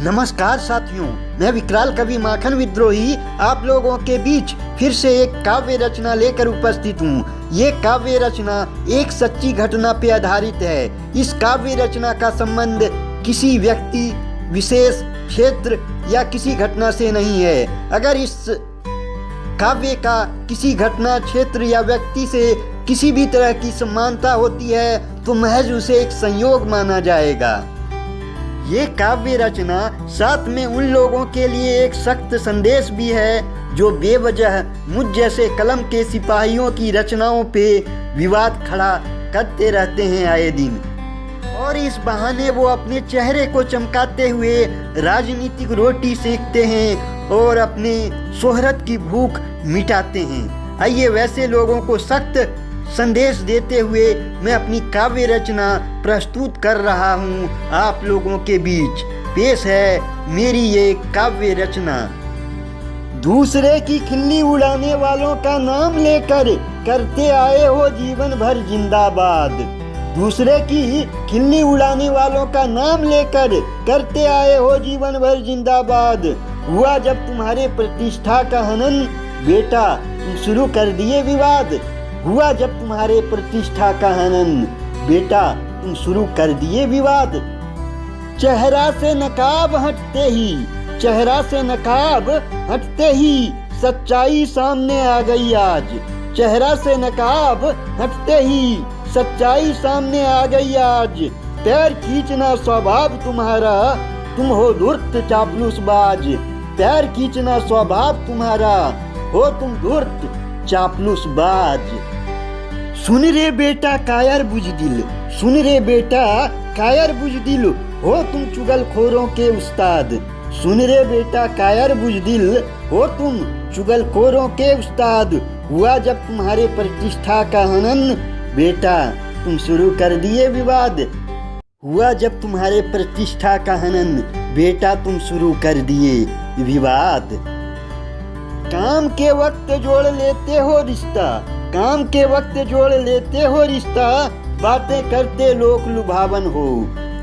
नमस्कार साथियों, मैं विकराल कवि माखन विद्रोही आप लोगों के बीच फिर से एक काव्य रचना लेकर उपस्थित हूँ। ये काव्य रचना एक सच्ची घटना पर आधारित है। इस काव्य रचना का संबंध किसी व्यक्ति विशेष, क्षेत्र या किसी घटना से नहीं है। अगर इस काव्य का किसी घटना, क्षेत्र या व्यक्ति से किसी भी तरह की समानता होती है तो महज उसे एक संयोग माना जाएगा। ये काव्य रचना साथ में उन लोगों के लिए एक सख्त संदेश भी है जो बेवजह मुझ जैसे कलम के सिपाहियों की रचनाओं पे विवाद खड़ा करते रहते हैं आए दिन, और इस बहाने वो अपने चेहरे को चमकाते हुए राजनीतिक रोटी सेकते हैं और अपने शोहरत की भूख मिटाते हैं। आइए वैसे लोगों को सख्त संदेश देते हुए मैं अपनी काव्य रचना प्रस्तुत कर रहा हूँ आप लोगों के बीच। पेश है मेरी ये काव्य रचना। दूसरे की खिल्ली उड़ाने वालों का नाम लेकर करते आए हो जीवन भर जिंदाबाद। दूसरे की खिल्ली उड़ाने वालों का नाम लेकर करते आए हो जीवन भर जिंदाबाद। हुआ जब तुम्हारे प्रतिष्ठा का हनन, बेटा तुम शुरू कर दिए विवाद। हुआ जब तुम्हारे प्रतिष्ठा का हनन, बेटा तुम शुरू कर दिए विवाद। चेहरा से नकाब हटते ही, चेहरा से नकाब हटते ही सच्चाई सामने आ गई आज। चेहरा से नकाब हटते ही सच्चाई सामने आ गई आज। पैर खींचना स्वभाव तुम्हारा, तुम हो धूर्त चापलूसबाज। पैर खींचना स्वभाव तुम्हारा, हो तुम धूर्त चापलूसबाज। सुन रे बेटा कायर बुजदिल, सुन रे बेटा कायर बुजदिल, हो तुम चुगलखोरों के उस्ताद। सुन रे बेटा कायर बुजदिल, हो तुम चुगलखोरों के उस्ताद। हुआ जब तुम्हारे प्रतिष्ठा का हनन, बेटा तुम शुरू कर दिए विवाद। हुआ जब तुम्हारे प्रतिष्ठा का हनन, बेटा तुम शुरू कर दिए विवाद। काम के वक्त जोड़ लेते हो रिश्ता, काम के वक्त जोड़ लेते हो रिश्ता, बातें करते लोक लुभावन हो।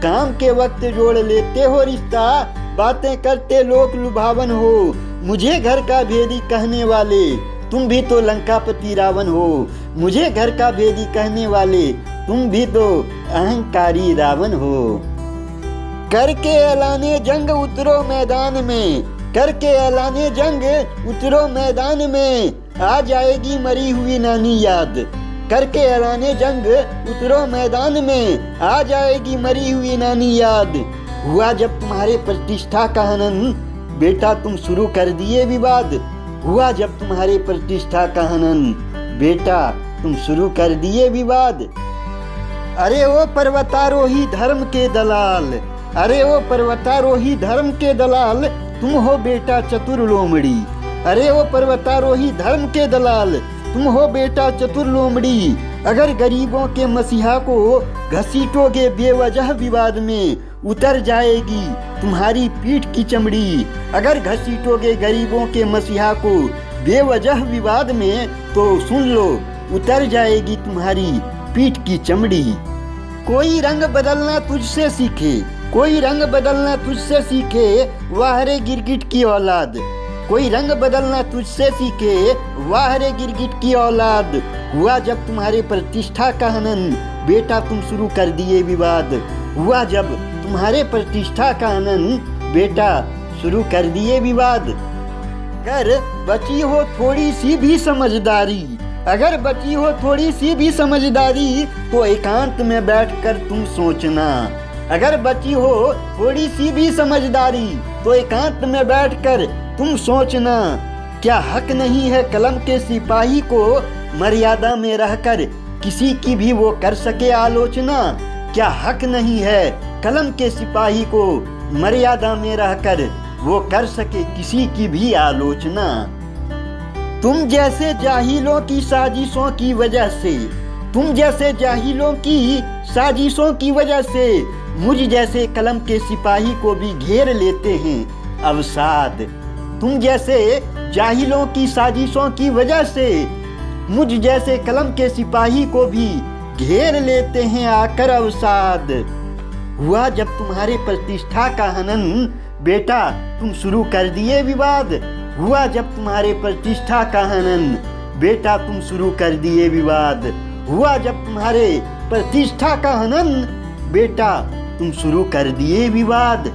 काम के वक्त जोड़ लेते हो रिश्ता, बातें करते लोक लुभावन हो। मुझे घर का भेदी कहने वाले, तुम भी तो लंकापति रावण हो। मुझे घर का भेदी कहने वाले, तुम भी तो अहंकारी रावण हो। करके ऐलाने जंग उतरो मैदान में, करके ऐलाने जंग उतरो मैदान में, आ जाएगी मरी हुई नानी याद। करके ऐलाने जंग उतरो मैदान में, आ जाएगी मरी हुई नानी याद। हुआ जब तुम्हारे प्रतिष्ठा का हनन, बेटा तुम शुरू कर दिए विवाद। हुआ जब तुम्हारे प्रतिष्ठा का हनन, बेटा तुम शुरू कर दिए विवाद। अरे ओ पर्वतारोही धर्म के दलाल, अरे ओ पर्वतारोही धर्म के दलाल, तुम हो बेटा चतुर लोमड़ी। अरे वो पर्वतारोही धर्म के दलाल, तुम हो बेटा चतुर लोमड़ी। अगर गरीबों के मसीहा को घसीटोगे बेवजह विवाद में, उतर जाएगी तुम्हारी पीठ की चमड़ी। अगर घसीटोगे गरीबों के मसीहा को बेवजह विवाद में, तो सुन लो उतर जाएगी तुम्हारी पीठ की चमड़ी। कोई रंग बदलना तुझसे सीखे, कोई रंग बदलना तुझसे सीखे, वाह रे गिरगिट की औलाद। कोई रंग बदलना तुझसे सीखे, वाह रे गिरगिट की औलाद। हुआ जब तुम्हारे प्रतिष्ठा का हनन, बेटा तुम शुरू कर दिए विवाद। हुआ जब तुम्हारे प्रतिष्ठा का हनन, बेटा शुरू कर दिए विवाद। अगर बची हो थोड़ी सी भी समझदारी, अगर बची हो थोड़ी सी भी समझदारी, तो एकांत में बैठकर तुम सोचना। अगर बची हो थोड़ी सी भी समझदारी, तो एकांत में बैठकर तुम सोचना। क्या हक नहीं है कलम के सिपाही को मर्यादा में रहकर किसी की भी वो कर सके आलोचना? क्या हक नहीं है कलम के सिपाही को मर्यादा में रहकर वो कर सके किसी की भी आलोचना? तुम जैसे जाहिलों की साजिशों की वजह से, तुम जैसे जाहिलों की साजिशों की वजह से, मुझ जैसे कलम के सिपाही को भी घेर लेते हैं अवसाद। तुम जैसे जाहिलों की साजिशों की वजह से, मुझ जैसे कलम के सिपाही को भी घेर लेते हैं आकर अवसाद। हुआ जब तुम्हारे प्रतिष्ठा का हनन, बेटा तुम शुरू कर दिए विवाद। हुआ जब तुम्हारे प्रतिष्ठा का हनन, बेटा तुम शुरू कर दिए विवाद। हुआ जब तुम्हारे प्रतिष्ठा का हनन, बेटा तुम शुरू कर दिए विवाद।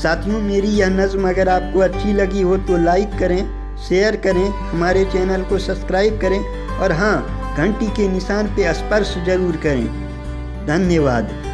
साथियों, मेरी यह नज़्म अगर आपको अच्छी लगी हो तो लाइक करें, शेयर करें, हमारे चैनल को सब्सक्राइब करें और हाँ, घंटी के निशान पे स्पर्श जरूर करें। धन्यवाद।